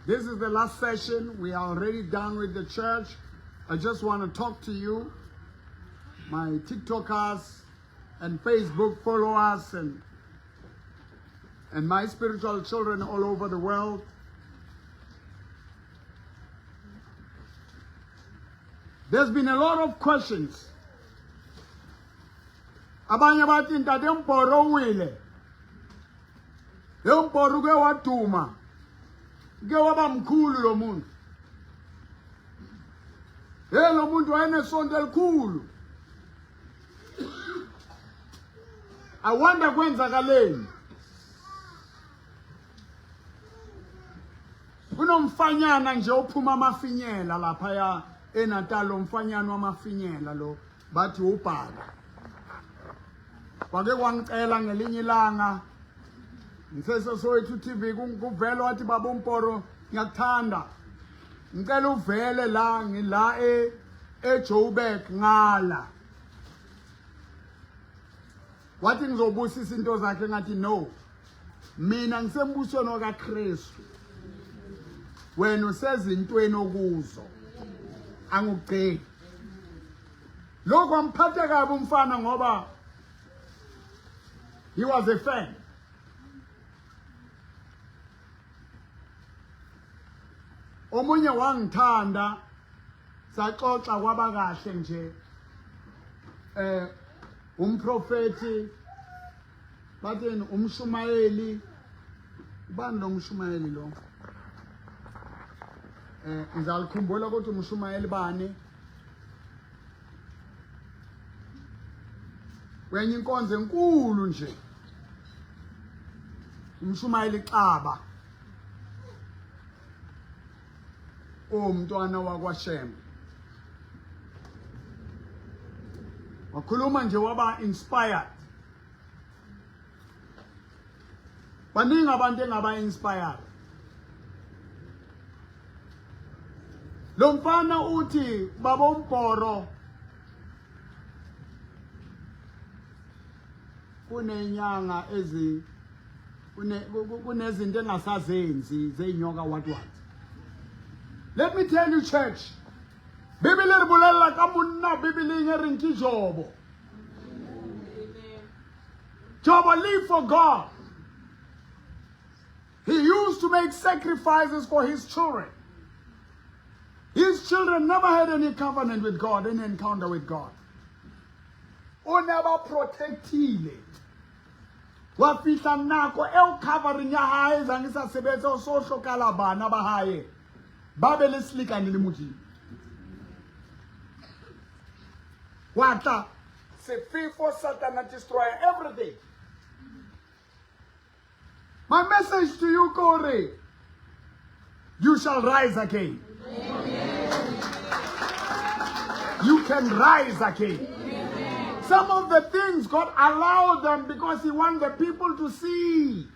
This is the last session. We are already done with the church. I just want to talk to you, my TikTokers and Facebook followers and my spiritual children all over the world. There's been a lot of questions. Abanye bathi ntate Mporo wile. Lo Mporo ke waduma. Ke waba mkhulu lo muntu. Lo muntu wayenesonto elikhulu. I wonder kwenzakaleni. Kunomfanyana nje ophuma amafinyela lapha ya eNatal, umfanyana wamafinyela lo bathi ubhaka. Kwake kwangicela ngelinye ilanga ngise Soweto TV kuvela wathi baba Mporo ngiyakuthanda. Ngicela uvele la ngila eJoburg ngala. Wathi ngizobusisa into zakhe ngathi no. Mina ngisembusweni kaKristu. Wena usezintweni okuzo. Angugcini. Lokho amphathe kabi umfana ngoba he was a fan. Omunye wangithanda saxoxa kwaba kahle nje. Umprofeti bathini umshumayeli. Ubani lo mshumayeli lo? Ngizalikhumbula ukuthi umshumayeli bani. Wenye inkonzo enkulu nje. Umshumayeli Xaba. Umntwana wakwaShem. Wakhuluma nje waba inspired. Baningi abantu engaba inspired. Lo mfana uthi baba Mporo kunenyanga kunezinto engasazenzi zeinyoka what. Let me tell you, church. Bibele re bolela ka monna Bibele e reng ke Jobo. Jobo lived for God. He used to make sacrifices for his children. His children never had any covenant with God, any encounter with God. O never protectile. Wafihla nako covering ya hae zange sa sebetsa o so hlokala bana ba hae. Ba be le selekane le Modimo. Wata sefefo Satan destroy everything. My message to you, Corey, you shall rise again. Amen. You can rise again. Amen. Some of the things God allowed them because He wants the people to see.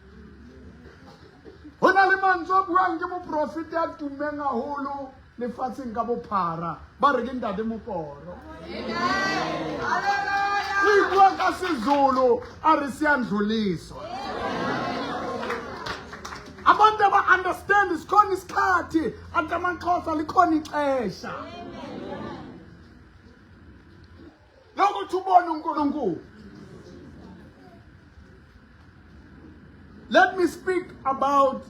Hona le mantswe buang ke mo prophet ya tumenga holo le fatseng ka bophara ba re ke ntate Mporo. Amen. Hallelujah. Ke bua ka seZulu a re se andluliso. Abantu aba understand isikhona isikhathi ati amaXhosa likhona ixesha. Lokuthi ubone uNkulunkulu. Let me speak about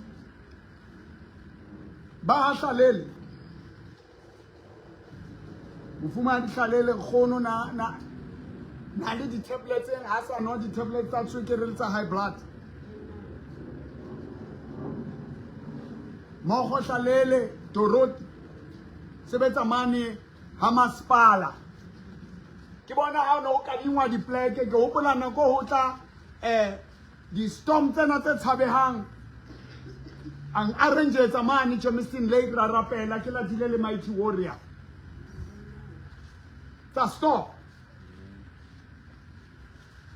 Bahashalele. Ufumana Hlalele khono na le di tablets en hasa no di tablets tsa tswekere tsa high blood. Mogo Hlalele Dorothy sebetsa mane ha masepala. Ke bona ha no ka dingwa di plaque ke hopola nako ho tla di storm tsena tse tshabehang ang arrange tsa mane Jameson Lake ra rapela ke la dile le Mighty Warrior. Tsa stop.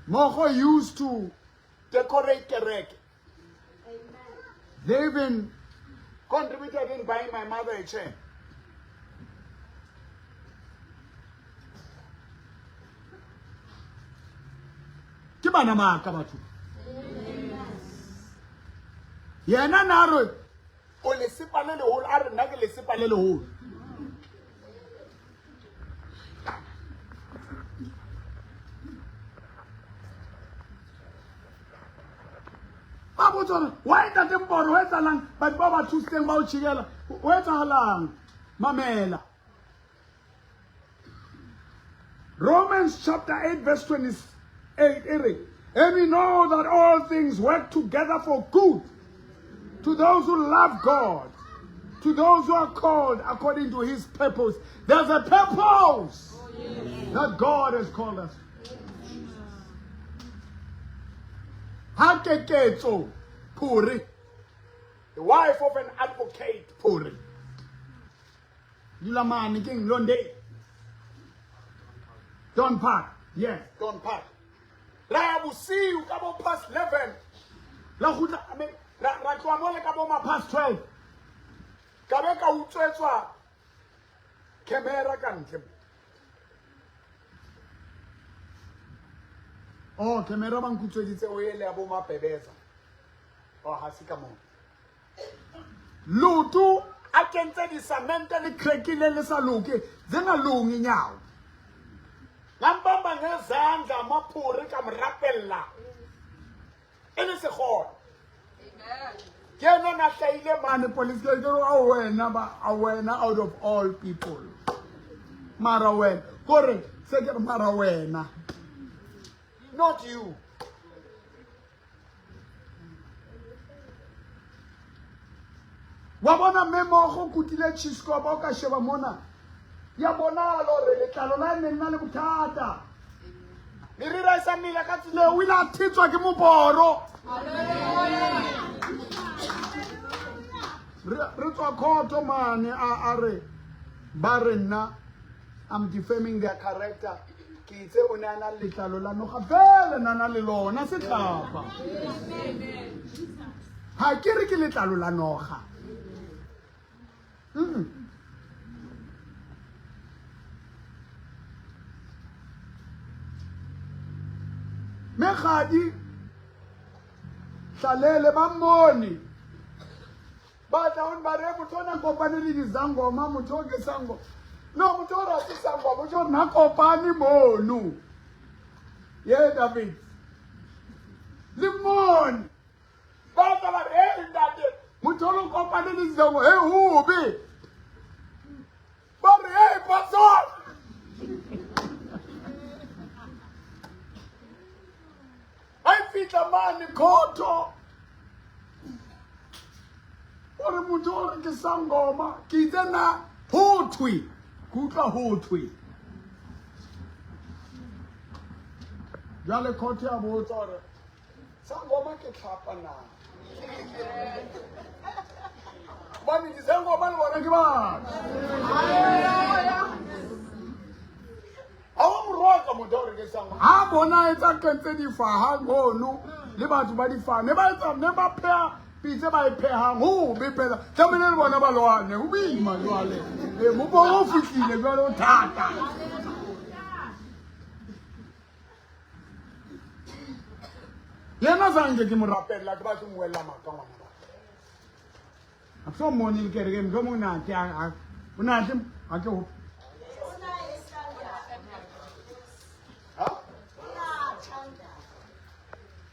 Mogo used to decorate kereke. They even contributed in buying my mother a chair. Ke bana maka batho. Yena naro o le sepa le leholo a re nna ke le sepa le leholo. Ba botsa why that mporo wa etsalang batho ba ba thuseng ba o tshigela o etsahalang mamela. Romans chapter 8 verse 28, and we know that all things work together for good to those who love God, to those who are called according to his purpose. There's a purpose that God has called us. Hakeketso Puri, the wife of an advocate Puri. Yulamani King Londe. Don't Park. Yes, Don't Park. La see you come past 11. La huta I mean la tlamole ka bo past 12. Ka be ka utswetswa camera ka ntle. Oh, camera bang kutsweditse o ele ya bo mapebeza. Oh, ha se ka mo. Lutu a kentse di cement le crackile le sa loke. Zenga lungi nyawo. Lambamba ngezandla amaphuri kamrapella. Ene se khona. Amen. Kena na hlahile mane police ke go awena out of all people. Mara wena. Kore se ke mara wena. Not you. Wabona memo go kutile chisco ba ka sheba mona. Ya bona lo re le tlalo la nna le bothata. Le re ra isa mila ka tsile o ila thitswa ke moporo. Re tswa khoto mane a re ba re nna I'm defaming their character. Ki itse o ne ana le tlalo la noga fela nana le lona se tlapa. Ha ke re ke le tlalo la noga. Mekgadi hlalele ba moni ba tla on ba re motho na kopane le dizangoma motho ke sango no motho ra se sango motho na kopane mono ye David le moni ba tla ba re ndate motho lo kopane le dizango he hobe ba re hey pastor I feel a man koto. Ore mutore ke sangoma ki tsena hotwi. Kutla hotwi. Jale kote ya botore. Sangoma ke tlhapa na. Bani di sangoma le bona ke ba. Ha bona etsa kentse di faha ngono le batho ba di fa ne ba etsa ne ba pheha pitse ba iphehang ho be phela tlamene le bona ba lwane ho bima jwale mo bo fihlile jwale o thata yena zange ke mo rapella ke ba ke mo wela maka ngwana ba a so moni le kere ke mo mona ke a una ke a ke ho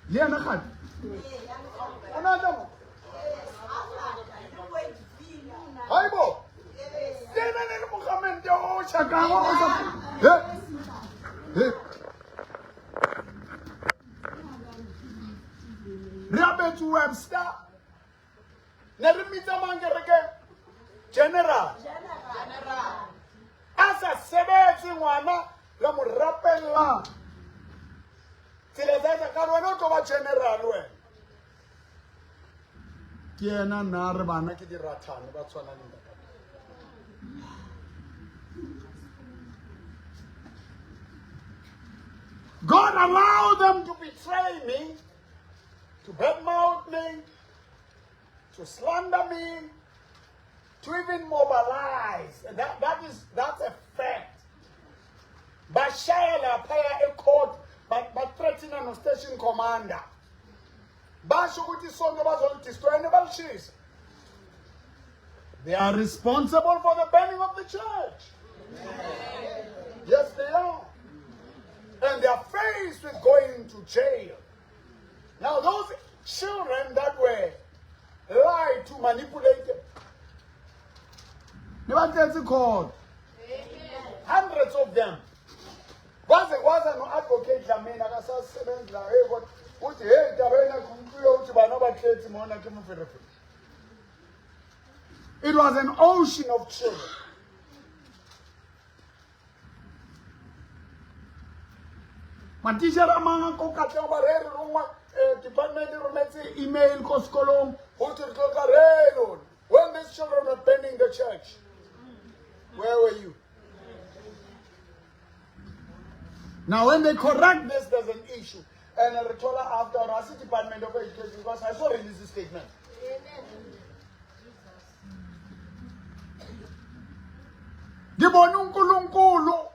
Liana khat. Ona damo. Haibo. Dena ne Muhammad o chaka o sa. He. Robert Webster. Nerimita mangereke. General. Asa sebetsi ngwana la mo rapella. Tilezata karwana to ba general we. Ke ena na re bana ke di rathane ba tshwana le God allowed them to betray me, to badmouth me, to slander me, to even mobilize. And that's a fact. Bashaya la paya a court but threatening a station commander. They are responsible for the burning of the church. Yes, they are. And they are faced with going to jail. Now, those children that were lied to, manipulated, never gets called. Hundreds of them. Was an advocate Lamena it was an ocean of children. Matisha Ramanga Kokata Barrero Roma department email Koskolong when these children were pending the church. Where were you? Now when they correct this, there's an issue. And I told her after our city department of education because I saw release this statement. Dibonunkulunkulu.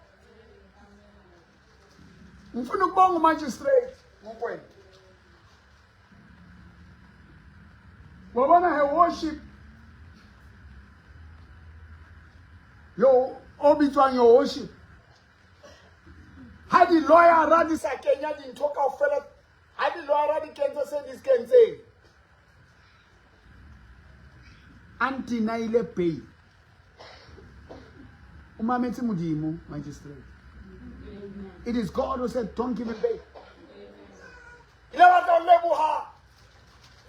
Mfuna ukubonga magistrate ngokwenu. Wabona her worship. Yo obitwa your worship. Had the lawyer Radi Sakenya didn't talk of fella. Had the lawyer Radi Kenza said this can say. Anti-naile pay. Umameti mudimu, magistrate. It is God who said, don't give it back.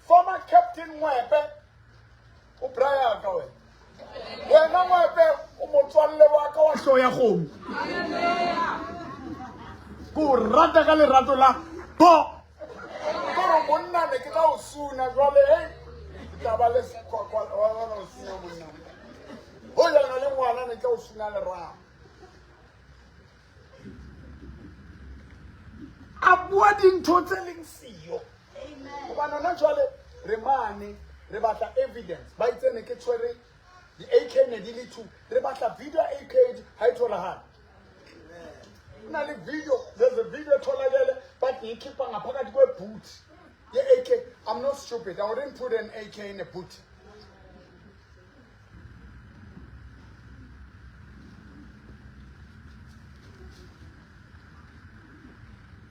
Former Captain Webe, Ubraya Gawe. When I'm Webe, Umotwale Waka, show your home. Go radically ratula, bo. Go Mona, the Kitao soon as well. Tabales, Avoiding totaling CEO. Amen. Naturally, remani, rebata evidence. By the neketwere, the AK nedili too. Rebata video AK haitola hand. Now the video, there's a video tola yele, but you keep on a pocket go boot. The AK, I'm not stupid. I wouldn't put an AK in a boot.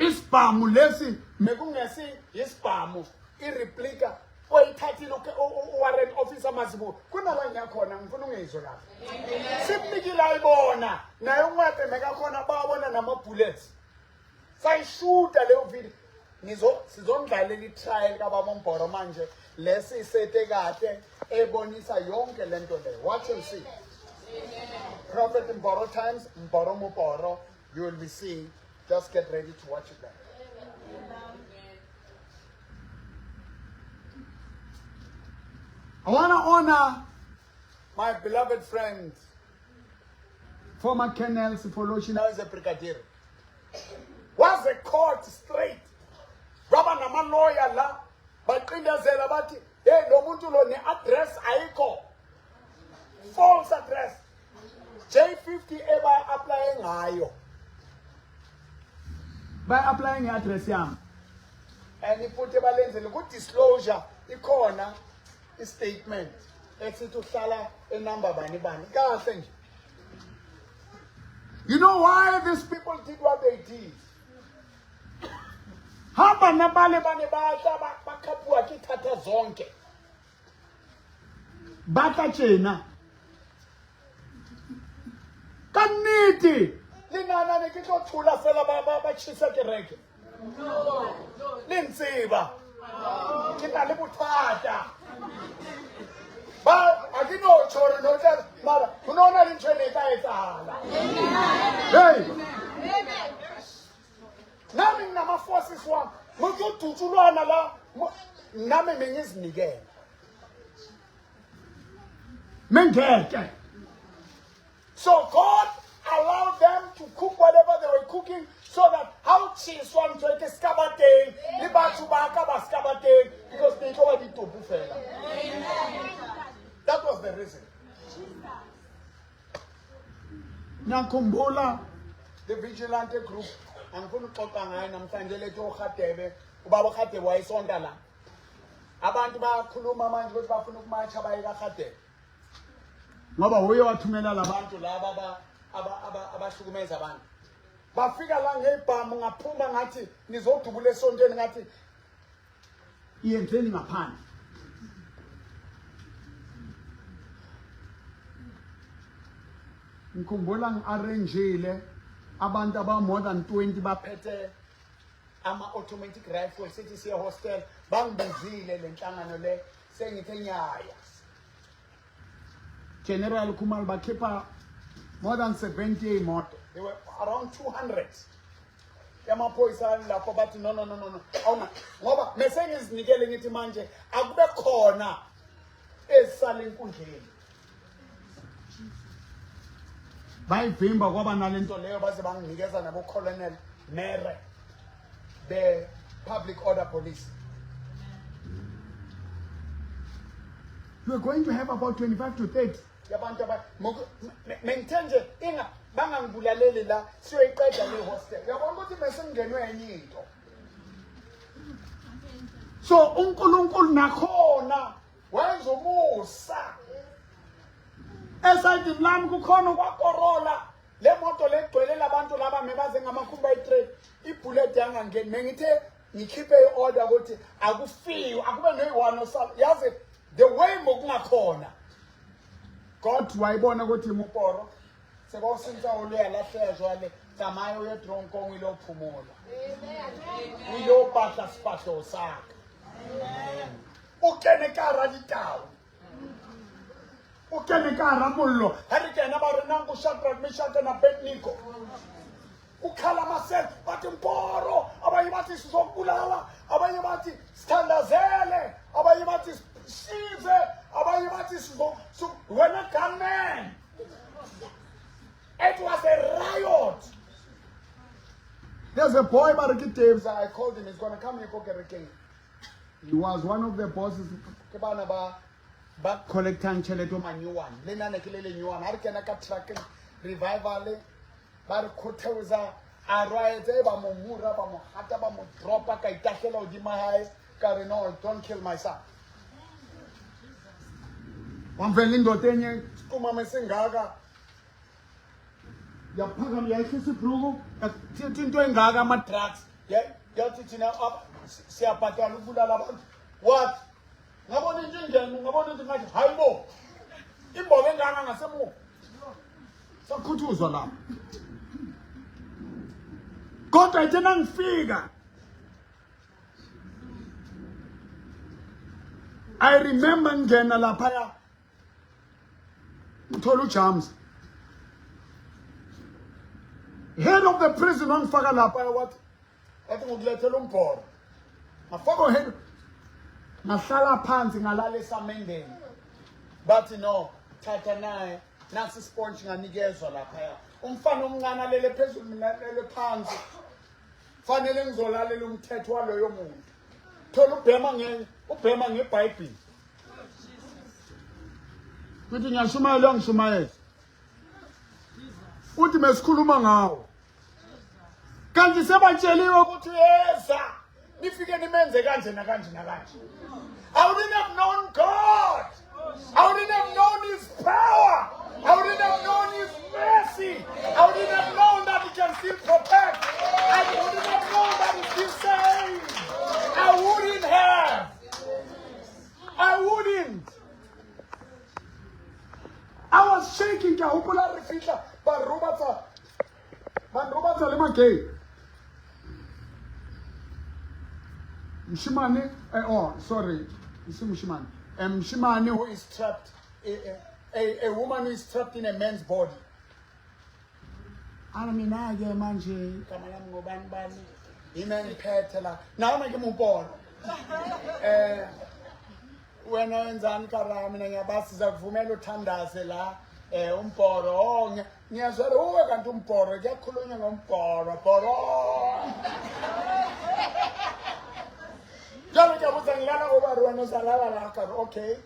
Ispamu lesi mekungesi ispamu ireplica oyithathile warrant officer masibo kunabanye yakhona ngifuna ungezwe lapha sipikile ayibona naye umwepe mekakhona bawabona nama bullets sayishuta leyo video sizondlalela itrial kababa Mboro manje lesi isete kahle ebonisa yonke lento le watch and see. Prophet Mboro times Mboro Muporo, you will be seeing. Just get ready to watch it back. I want to honor my beloved friend, former Colonel Sifoloshi, now is a brigadier. Was the court straight? Rabba nama lawyer la, but India Zelabati, hey, no muntu lo ne address aiko. False address. J50 ever applying ayo. By applying the address, and he put a balance in good disclosure, the corner, a statement. Exit to Sala, a number by Niban. You know why these people did what they did? Hapa na bale bane ba bakapua kitata zonke. Bata chena. Kaniti. Linana nekito thula fela ba chisa kereke. No. Linsiba. Kita le buthata. Ba akino choro no tsa mara unaona linchene ka etsala. Hey. Nami nama forces wami mututulwana la nami mengizinikela. Mengeke. So God allowed them to cook whatever they were cooking so that how cheese one to take scabating, because they told it to buffet. That was the reason. Nakumbola, the vigilante group, I'm going to talk on I'm trying to let you have Ubaba Hate Wise on Dala. abantu bayakhuluma manje ukuthi bafuna ukumatsha baye kaGadebe ngoba uye wathumela labantu laba abahlukumeza abantu bafika la ngebhamu ngaphuma ngathi nizodubula esontweni ngathi iyenzeni ngaphandle ngikhumbula ngi-arrangile abantu aba more than 20 baphethe ama-automatic rifle sithi siye hostel bangibizile le nhlangano le sengithe nyaya General Khumalo bakhipha more than 70 imoto they were around 200 yamaphoyisa lapho bathi no awuna ngoba mesengizinikele ngithi manje akube khona esisala enkundleni bayivimba kwaba nalento leyo baze banginikeza nabo Colonel Mere the public order police. You are going to have about 25 to 30 yabantu mengithenje inga bangangibulaleli la siyoyiqeda le hostel yabona ukuthi mesengenwe enye into so uNkulunkulu nakhona wayezomusa esayidini lami kukhona kwaKorola le moto legcwele labantu laba mebaze ngamakhumbi ayi3 ibullet yangangeni mengithe ngikhiphe iorder ukuthi akufiwe akube noyi1 osala yazi the way mokungakhona God wayibona ukuthi imporo sebawusinta oluya lahlezwa le tsamaya uye dronkong ile ophumula amen uyo pahla sipahlo sakhe amen ukene kara ditawo ukene kara mollo hari kena ba re nang go Shadrach Meshach na Abednego ukhala masel bathi imporo abanye bathi sizokubulawa abanye bathi sithandazele abanye bathi size abanye bathi wena gunman. It was a riot. There's a boy Mariki Davis, I called him, he's gonna come here for King. He was one of the bosses back collecting cheleto my new one. Lena Nekile new one, Harkanaka track revival, Barkoteza, Arayete, Bamura, Bamohata, Bamodropa, Kaitakelo, Dimahai, Carino, don't kill my son. One Velindo Tenye, Kuma Messingaga. Ya phakam ya khisi brugo into engaga ama drugs yathi thina siyabhatala ukubulala abantu what ngabona into njani ngabona into ngathi hayibo imbobo enganga ngasemuva sakhuthuzwa lapha kodwa ithena ngifika I remember ngena lapha ya ngithola ujams head of the prison wangifaka lapha what athi ngokulethela umbhoro ngafaka head ngahlala phansi ngalala esamendeni bathi no thatha naye nasi sponge nganikezwa lapha umfana omncane alele phezulu mina lele phansi fanele ngizolalela umthetho waloyo muntu thola ubhema ngeBhayibheli uthi ngiyashumayela ngishumayela uthi mesikhuluma ngawo kanti sebatsheliwe ukuthi yeza nifike nimenze kanje nakanje nakanje I wouldn't have known God. I wouldn't have known his power. I wouldn't have known his mercy. I wouldn't have known that he can still protect. I wouldn't have known that he still saves. I wouldn't have. I wouldn't. I was shaking kahopula refita ba Robert lema gay. Mshimane sorry, Mshimane. Mshimane who is trapped, a woman who is trapped in a man's body. Ana ke manje kama yami ngobani bani imeni phethe la nawe make umbona wena wenzani kara mina ngiyabasiza kuvumela uthandaze la umbhoro ngiyazwa uwe kanti umbhoro kuyakhulunywa ngombhoro jalo ngiyabuza ngilala ngoba wena uzalala la kara okay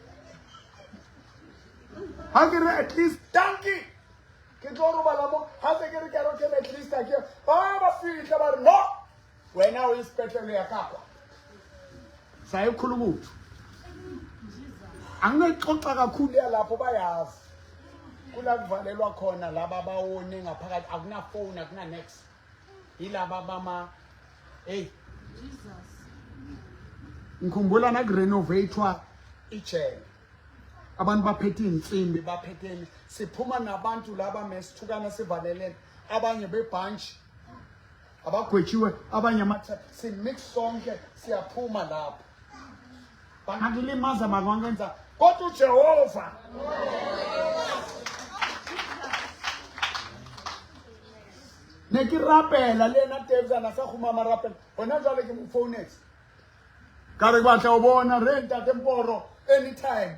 hangire at least donkey kitoro balamo hangire karo ke at least akhe bafika bari no wena uyisiphethe yakakho sayikhuluma uthi angexoxa kakhulu yalapho bayazi kula kuvalelwa khona laba bawone ngaphakathi akuna phone akuna next yilaba bama hey Jesus ngikhumbula na renovatewa ijele abantu baphethe insimbi baphetheni siphuma nabantu laba mesithukana sivalelene abanye bebunch abagwetshiwe abanye amatha simix sonke siyaphuma lapho bangakilimaza makwangenza kodwa uJehova nekirapela lena David anasaguma marapela bona jwale ke mo phone ka re batla o bona renta temporo anytime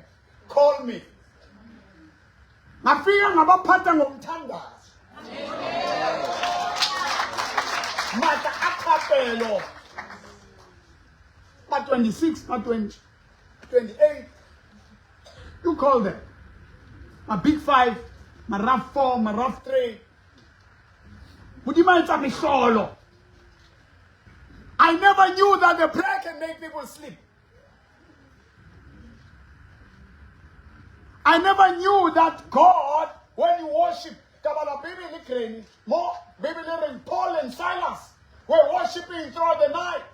call me ngafika ngabaphatha ngomthandazo mata akapelo ma 26 ma 20 28 you call them my big 5 my rough 4 my rough 3 I never knew that the prayer can make people sleep. I never knew that God, when you worship, more Paul and Silas were worshiping throughout the night.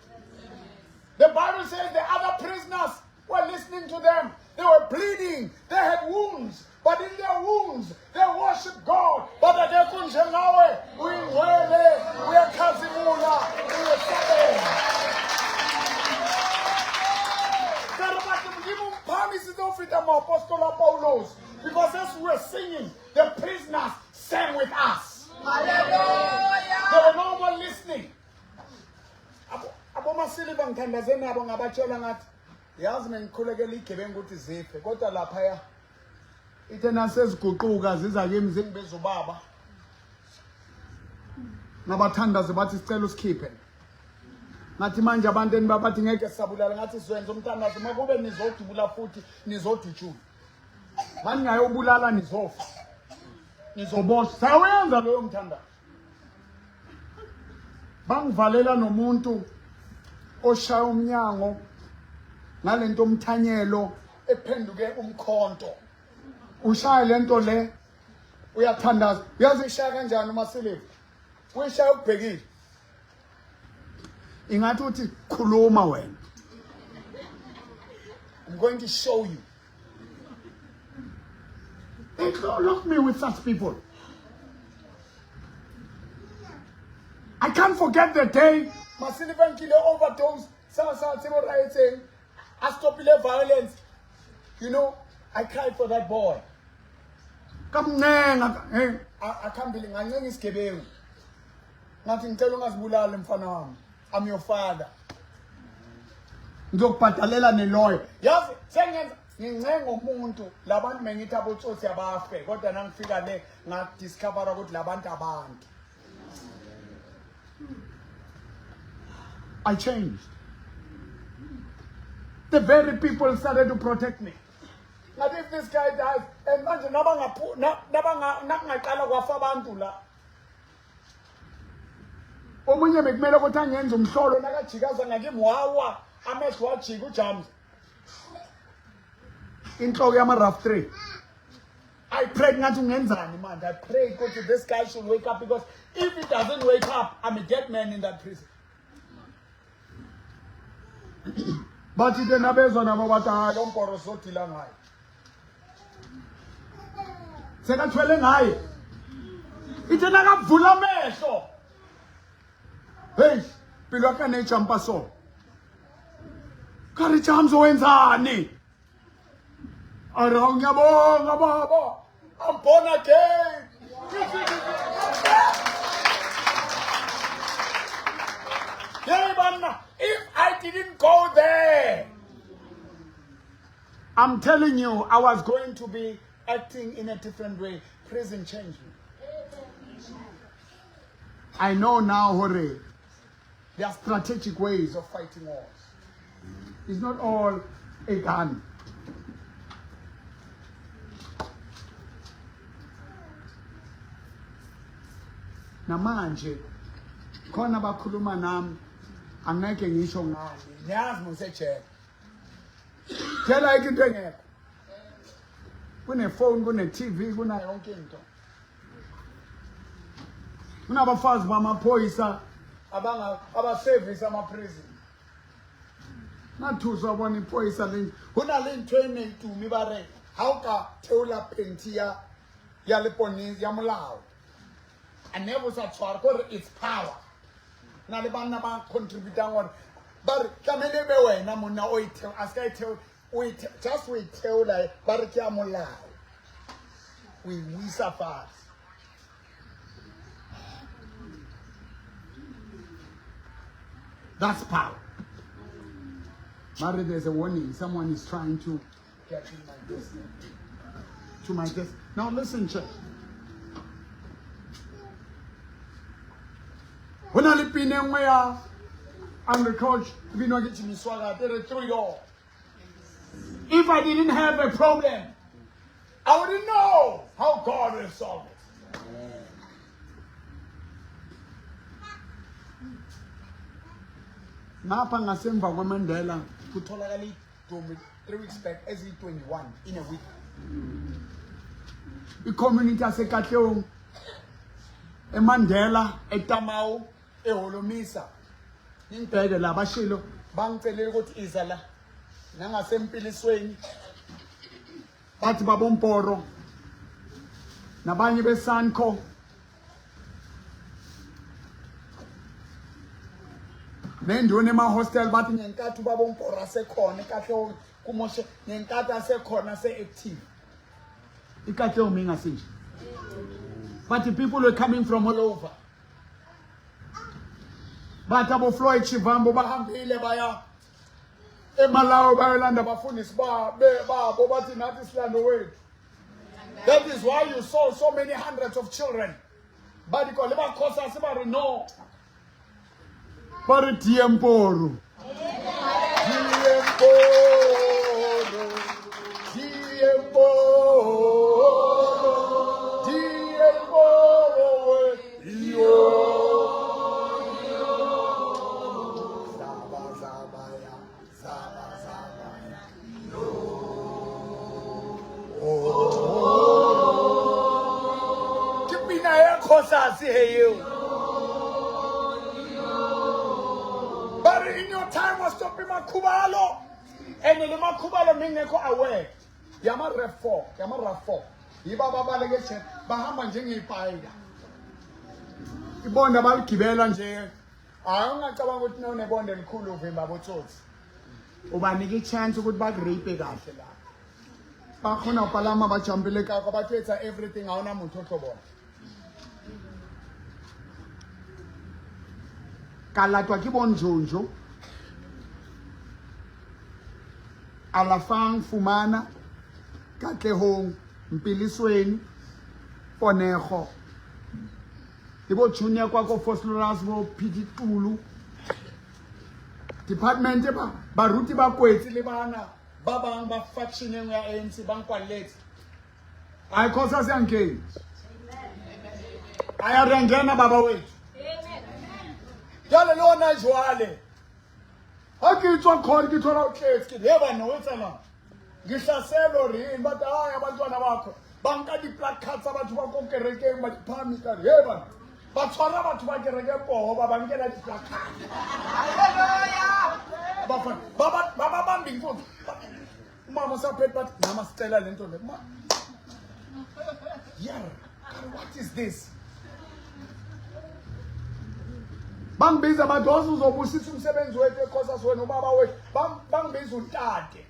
The Bible says the other prisoners were listening to them. They were bleeding. They had wounds. But in their wounds, they worship God. But they couldn't say, we are Kazimula, we are Sabe. Because as we were singing, the prisoners sang with us. Hallelujah. They were no more listening. Abomasili bangithandazeni abo ngabatshela ngathi yazi mengikhulekela igebengu ukuthi zife kodwa lapha ithena seziguquka ziza kimi zingibeza ubaba nabathandaze bathi sicela usikhiphe ngathi manje abantu enibabathi ngeke sisabulala ngathi siwenza umthandazo makube nizodubula futhi nizodutshula manje ngayobulala nizofa nizoboshwa sawenza loyo mthandazo bangivalela nomuntu oshaya umnyango ngalento umthanyelo ephenduke umkhonto ushaya lento le uyathandaza uyazi ishaya kanjani uMasiliva uyishaya ukubhekile ingathi uthi khuluma wena I'm going to show you. Look me with such people. I can't forget the day Masiliva Nkile overdose. I stopped violence. You know, I cried for that boy. Come I can't believe my name is Kebeu. Nothing telling us Bulal and Fanam. I'm your father. Patalela Neloy. Yes, saying Ningo Muntu, Laban Mengitabo Sosia Bafe, got an unfigure not discover about Labanta Band. I changed. The very people started to protect me. Now if this guy dies, imagine nabanga wafa abantu la. Omunye mekumele ukuthi angenza umhlolo nakajikaza ngakimwawa amehlo wajika uJames. Inhloko yama rough 3. I prayed ngathi ungenzani manje. I prayed ukuthi this guy should wake up because if he doesn't wake up, I'm a dead man in that prison. But it nabezwa nabo bathi hayi lomporo sodila ngayo. Sekathwele ngaye. Ithena kavula amehlo. Hey, pilo yakhe nejumpa so. Kari James wenzani? Ara ngiyabonga baba. I'm born again. If I didn't go there, I'm telling you, I was going to be acting in a different way. Prison changed me. I know now, Hore, there are strategic ways of fighting wars. It's not all a gun. Namanje, khona bakhuluma nami, angeke ngisho ngani. Ngiyazi museche. Tell like into ngeke. Kune-phone, kune-TV, kunayo yonke into. Kunabafazi bamaphoyisa abasevisa ama-prison. Nathusa ubona iphoyisa le hona le ntho e ne tumi ba re ha o ka theola penti ya leponisi ya molao a never sa tshwara gore it's power na le bana ba contributang gore ba re tlamele be wena monna o itheo a ska itheo just we theola ba re ke a molao we wisa fast. That's power. Mary, there's a warning. Someone is trying to get in my destiny. To my destiny. Now listen, church. When I live in where agriculture, we know get me swagger, there are 3 years. If I didn't have a problem, I wouldn't know how God will solve it. Napa ngasemva kwaMandela kutholakala idombi 3 weeks back as 21 in a week. I-community yaseKatlehong, eMandela, eTamau, eHolomisa. Ngibheke la bashilo bangicelile ukuthi iza la nangasempilisweni. Bathi babomporo nabanye beSanco. Nendone ema-hostel bathi ngenkathi ubabomporo asekhona eKatlehong kumoshe ngenkathi asekhona se-active. IKatlehong mingasinje. But the people were coming from all over. But abo Floyd Chivambo bahambile baya eMalawi bayolanda abafundisi babo bathi nathi silando wethu. That is why you saw so many hundreds of children. But because le bakhosa sebare no. But Diemporo. But in your time was stopping Makubalo. And the Makubalo mingeko aware. Yama refo, Yama rafo. Iba baba legeche, Bahama jengi paida. Ibonda bal kibela nje. Ayonga cabanga ukuthi none bonde likhulu uvimba botsotsi. Ubanike chance ukuthi bakurape kahle la. Bakhona palama bajampile ka bathi etsa everything awona muntu ohlobona. Kalatwa ke bonjonjo alafang fumana Katlehong Mpilisweni Ponego ibo junior kwako Foslorus bo Phititulu department ba ruti ba kwetsi le bana ba bang ba faction ya ANC bang kwaletse ay khosa siyankeni ayarengena baba wethu jale lona jwale akitswa khona kithola uhlezi ke yeba no wetsana ngihlaselo rini bathi hayi abantwana bakho banka di placards abantu bakonkereke baphami ka yeba batshwara batho ba kereke poho ba bankela di placards haleluya baba bambi inkosi mama saphet bathi mama sicela lento le yeah what is this bangibiza abantu ozuzobusisa umsebenzi wethu ekhosa wena ubaba wethu bangibiza untate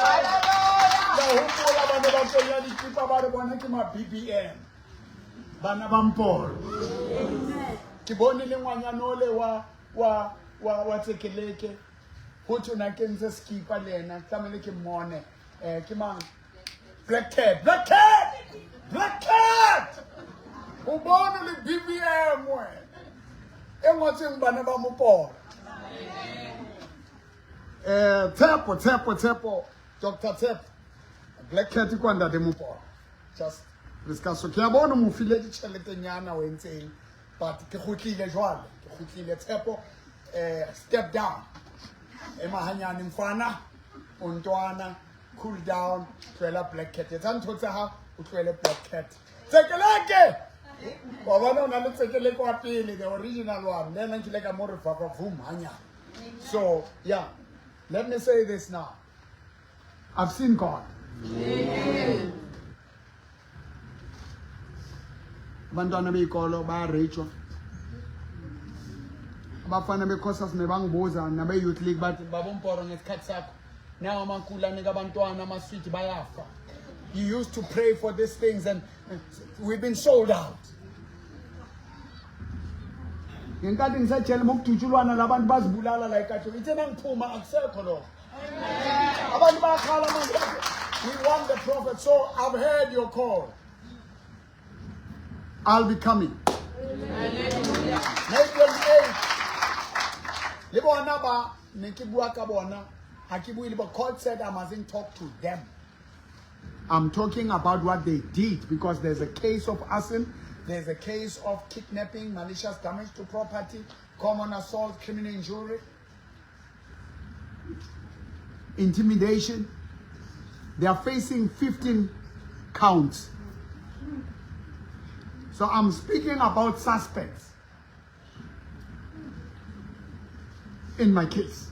haleluya abantu batshonya dikipa ba re bona ke ma BBM bana ba mpolo ke bone le ngwanyana ole wa tsekeleke ho tsona ke ntse skipa lena tlamele ke mmone ke mang Black Cat o bona le BBM wena engotseng bana ba mopolo Tshepo Dr. Tshepo Black Cat kwanda de mopolo just discuss ke ya bona mo file di tšheletenyana o entseng but ke gotlile jwale ke gotlile Tshepo step down emahanyane mfana ontwana cool down, twella black cat. It's on Totsaha, twella black cat. Take a like! The original one, then I like a more of a boom. So, yeah, let me say this now. I've seen God. Bantwana beyikolo bayarejwa. Abafana bekhosas nebangibuza nabe youth league bathi babomporo ngesikhathi sakho. Now amakhula nika abantwana amasweet bayafa. You used to pray for these things and we've been sold out. Ngenkathi ngisajele mokudutshulwana labantu bazibulala la ekatho. Ithena ngiphuma akusekho lo. Abantu bakhala manje. We want the prophet, so I've heard your call. I'll be coming. May 28. Libona ba nekibua kabona. Akibu libo court said I mustn't talk to them. I'm talking about what they did because there's a case of arson, there's a case of kidnapping, malicious damage to property, common assault, criminal injury, intimidation. They are facing 15 counts. So I'm speaking about suspects in my case.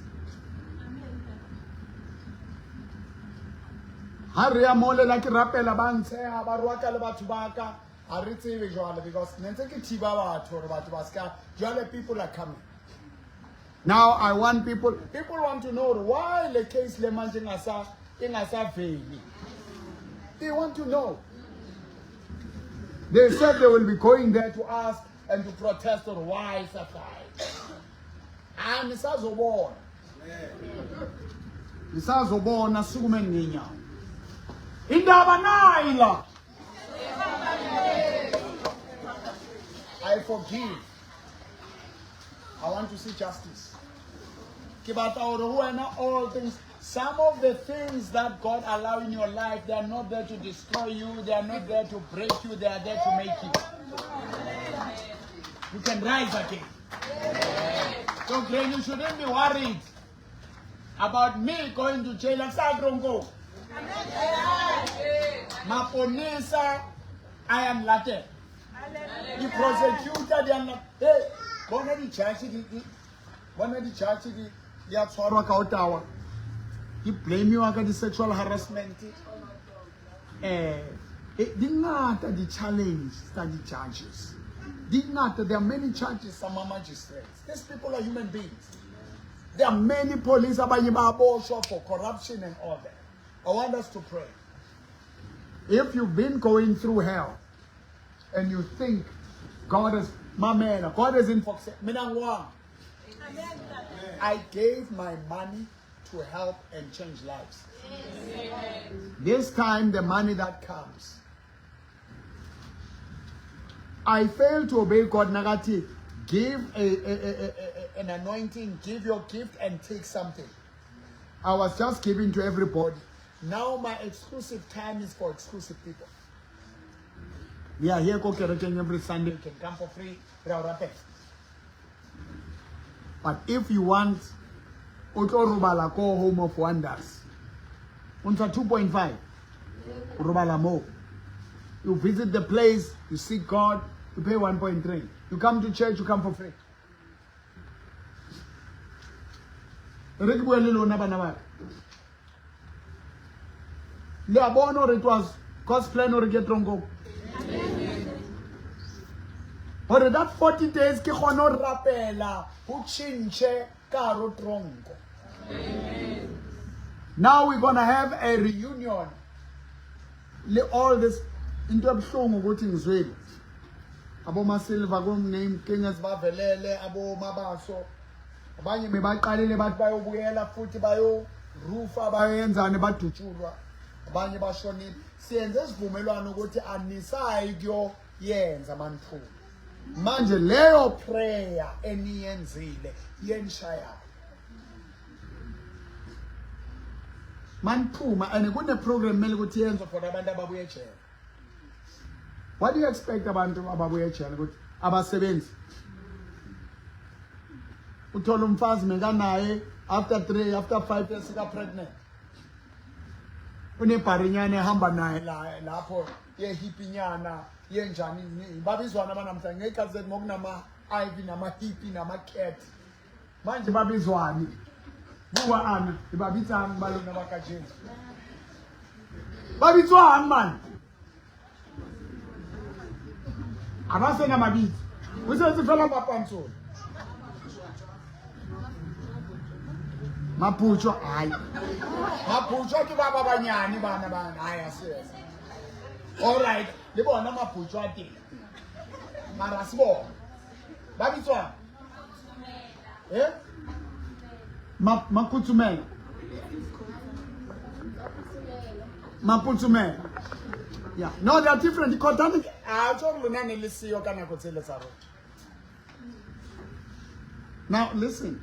Haria mole like rapela banse abarwaka le batho baka a re tsebe jwale because nentse ke thiba batho re batho baska jwale people are coming. Now I want people want to know why the case le manje ngasa veli. They want to know. They said they will be going there to ask and to protest on why it's a fight. And it's as a war. It's as a war na sukume nginya. Indaba naila. I forgive. I want to see justice. All things. Some of the things that God allows in your life, they are not there to destroy you. They are not there to break you. They are there to make you. You can rise again. So, you shouldn't be worried about me going to jail and Sagrongo. Maponesa, I am Latin. The prosecutor, they are not. Hey, one of the churches, they are sorrow tower. He blame you against the sexual harassment. Didn't matter the challenge that the charges. Didn't matter. There are many charges, some magistrates. These people are human beings. There are many police for corruption and all that. I want us to pray. If you've been going through hell and you think God is my man, God is in for I gave my money to help and change lives. This time the money that comes, I failed to obey God. Negative. Give an anointing, give your gift and take something. I was just giving to everybody. Now my exclusive time is for exclusive people. We are here every Sunday. You can come for free. But if you want Rubala call Home of Wonders, unta 2.5 Rubala Mo. You visit the place, you seek God, you pay 1.3. You come to church, you come for free. Or it was cosplay or get wrong. Or that 40 days ki khono rapela hu chinche karo trongo. Now we're gonna have a reunion. All this into abhlungu ukuthi ngizwele. Abo Masilva name King's Bavelele, Abo Mabaso. Abanye mebaqalile bathi bayobuyela futhi bayo rufa bayenzane badutshulwa. Abanye bashonile. Siyenze isivumelwano ukuthi anisayi kuyo yenza manthulu. Manje leyo prayer eniyenzile yenshaya. Manthuma and kune program mele ukuthi yenze for abantu ababuye ejele. What do you expect abantu ababuye ejele ukuthi abasebenzi? Uthola umfazi mekanaye after 3 after 5 years ika pregnant. unebharinyana ehamba naye lapho yehipinyana yenjani babizwana abanamhlanje ngekhazethi ngokunama ivy nama-hippie nama-cat manje babizwani kuwa ana ibabitsani balona bakajeni babitswani mani abasenamabitso usezifela mapansoni maputshwa hayi maputshwa ke baba banyane bana hayi asiyeza all right le bona maputshwa a teng mara sibona babitswana makutsumela maputsumela yeah no they are different ikhodani atsho lona nelisiyo kana kotsele tsa rona. Now listen,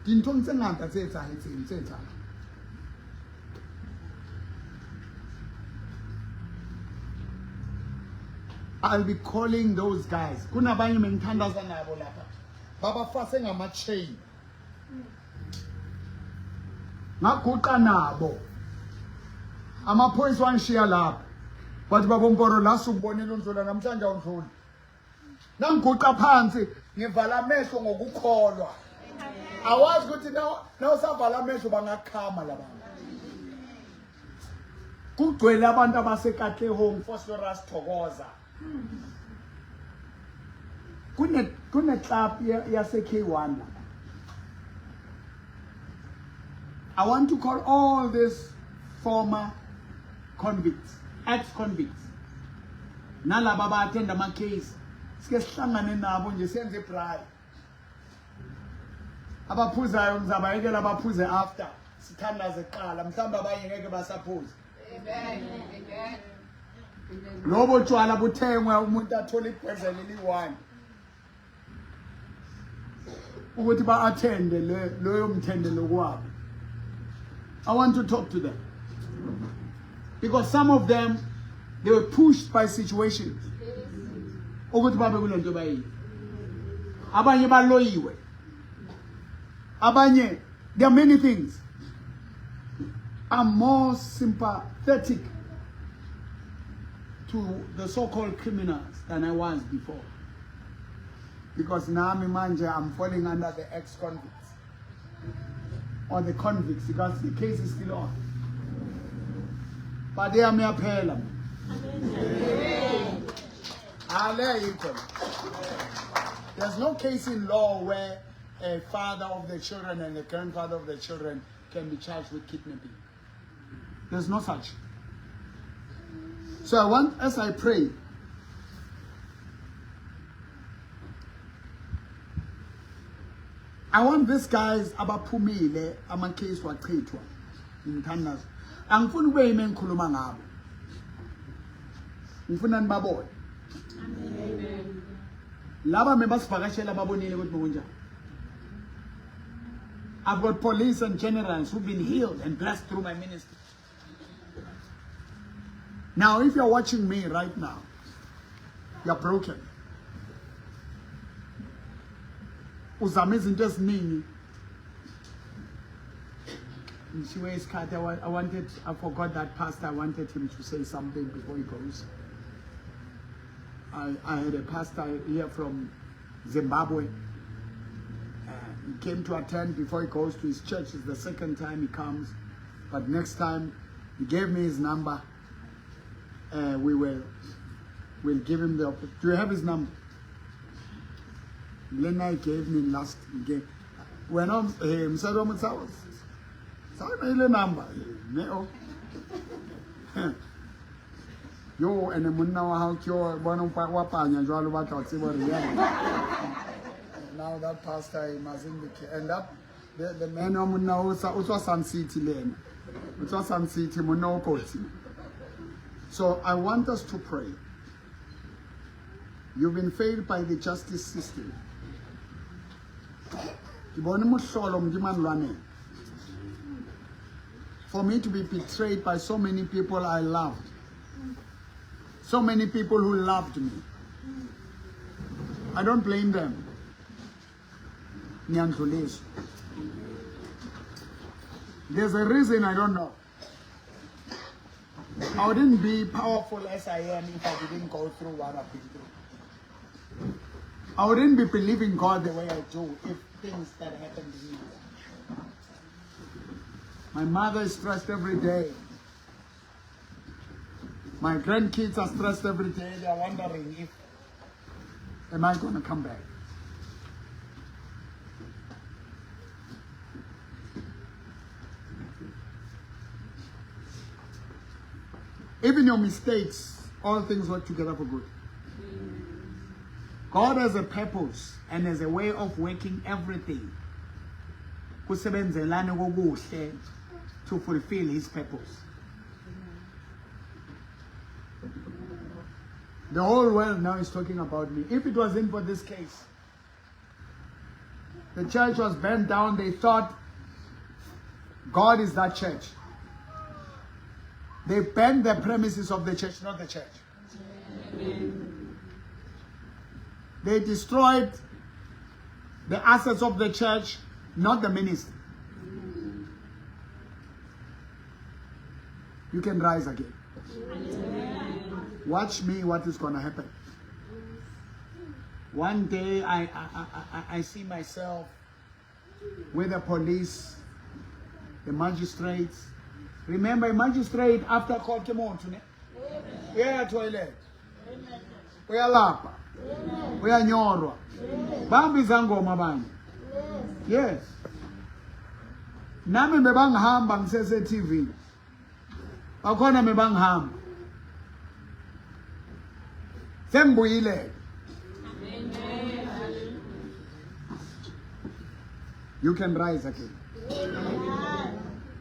dinthong tse ngata tse etsahetseng tse etsang I'll be calling those guys. Kunabanye mengithandaza nabo lapha. Babafase ngama-chain. Ngaguqa nabo. Amaphoyisa wanshiya lapha. Bathi babomporo la subonile uNdlola namhlanje awundluli. Nangiguqa phansi ngivala amehlo ngokukholwa. Awazi ukuthi na usavala amehlo bangakhama labantu. Kugcwele abantu abasekatlehong Phosphorus Thokoza. Kune club yase K1. I want to call all these former convicts, ex-convicts. Nalaba ba attend ama case. Sike sihlangane nabo nje senze braai. Abaphuzayo ngizabayekela abaphuze after. Sithandaze eqala mhlamba abanye ngeke basaphuze. Amen. Amen. Lobo tshwala buthengwe umuntu athola ibhezela eli1 ukuthi ba attende loyo mthendelo kwabo. I want to talk to them because some of them they were pushed by situations ukuthi babe kulento bayi abanye baloyiwe abanye there are many things. I'm more sympathetic to the so-called criminals than I was before. Because now I'm falling under the ex-convicts. Or the convicts, because the case is still on. But they are mere appellum. There's no case in law where a father of the children and a grandfather of the children can be charged with kidnapping. There's no such. So I want, as I pray, I want these guys abaphumile ama case wachithwa ngithandaza angifuni kube yimi engikhuluma ngabo ngifuna nibabone amen laba mebasivakashela babonile ukuthi bokunjani. I've got police and generals who've been healed and blessed through my ministry. Now, if you're watching me right now, you're broken. Uzame izinto eziningi. I forgot that pastor. I wanted him to say something before he goes. I had a pastor here from Zimbabwe. He came to attend before he goes to his church. It's the second time he comes. But next time, he gave me his number. We'll give him the opportunity. Do you have his number? Lena gave me last game. When I'm said on house. Sorry, my number. No. Yo, and the munna how your one of wapanya jwalo batotsi bori. Now that pastor mustn't be and that the man of munna also Sun City lane. It was Sun City munna okoti. So I want us to pray. You've been failed by the justice system. For me to be betrayed by so many people I loved. So many people who loved me. I don't blame them. There's a reason I don't know. I wouldn't be powerful as I am if I didn't go through what I've been through. I wouldn't be believing God the way I do if things that happened to me. My mother is stressed every day. My grandkids are stressed every day. They are wondering if, am I going to come back? Even your mistakes, all things work together for good. God has a purpose and has a way of working everything kusebenzelane kokuhle to fulfill his purpose. The whole world now is talking about me. If it wasn't for this case, the church was burnt down. They thought God is that church. They burned the premises of the church, not the church. They destroyed the assets of the church, not the ministry. You can rise again. Watch me, what is going to happen. One day I see myself with the police, the magistrates. Remember, a magistrate after court came on to me. We are toilet. We are lapa. We are nyorwa. Bambi zango mabani. Yes. Nami mebangihamba ngisese TV. Bakhona mebangihamba. Sembuyile. You can rise again.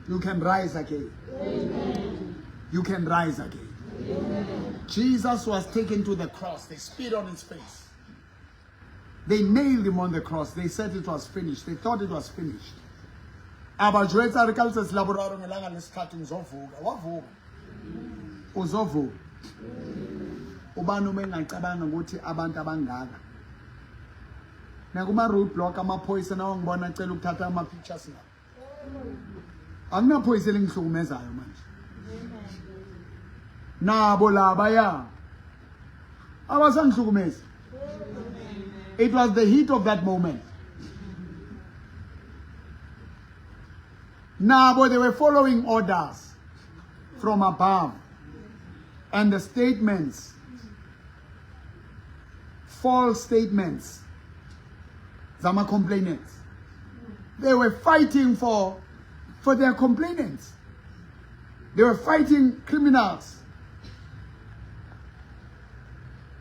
You can rise again. You can rise again. Jesus was taken to the cross. They spit on his face. They nailed him on the cross. They said it was finished. They thought it was finished. Abajwetsa recalces laboraro ngelanga lesithathu ngizovuka. Wavuka. Uzovuka. Ubani uma engacabanga ukuthi abantu abangaka. Nakuma roadblock amaphoyisa nawo ngibona acela ukuthatha ama pictures la. Anginaphoyisa elingihlukumezayo manje. Nabo laba ya. Abasangihlukumeza. It was the heat of that moment. Nabo, they were following orders from above. And the statements, false statements, Zama complainants. They were fighting for their complainants. They were fighting criminals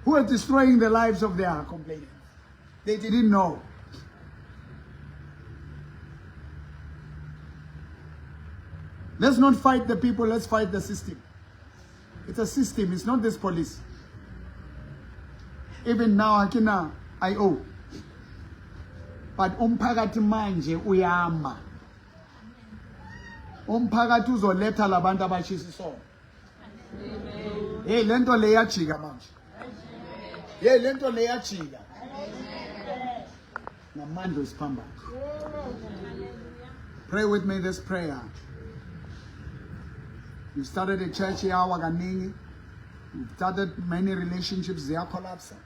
who were destroying the lives of their complainants. They didn't know. Let's not fight the people, let's fight the system. It's a system, it's not this police. Even now, Akina, I owe. But umphakathi manje uyama. Umphakathi uzoletha labantu abashisa isono. Hey, lento leyajika manje. Hey, lento leyajika. Namandla isiphambano. Pray with me this prayer. You started a church here, Waganingi. You started many relationships, they are collapsing.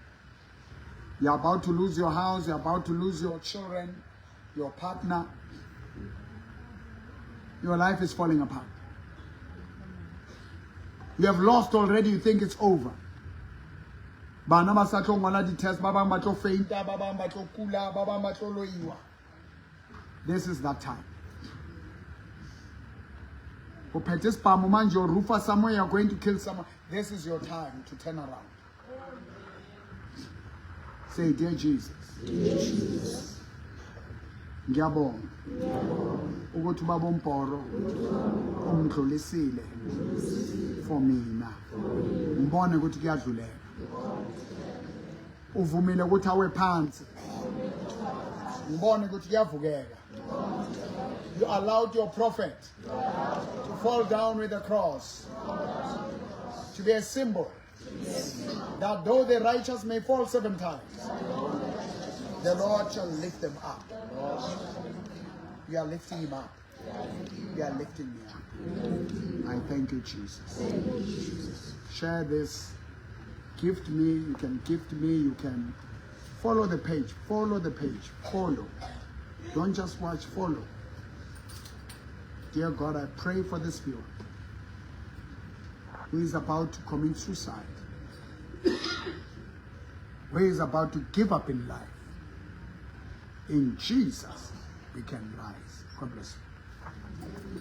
You're about to lose your house, you're about to lose your children, your partner. Your life is falling apart. You have lost already, you think it's over. This is that time. Somewhere you're going to kill someone. This is your time to turn around. Say, dear Jesus. Dear Jesus. Ngiyabonga. Ukuthi baba umporo ungidlulisile for mina. Ngibone ukuthi kuyadlulela. Uvumile ukuthi awe phansi. Ngibone ukuthi kuyavukeka. You allowed your prophet to fall down with the cross, to be a symbol that though the righteous may fall 7 times, the Lord shall lift them up. You are lifting him up. They are lifting me up. I thank you, Jesus. Share this. Gift me. You can gift me. You can follow the page. Follow the page. Follow. Don't just watch. Follow. Dear God, I pray for this viewer who is about to commit suicide, who is about to give up in life. In Jesus, we can rise. God bless you.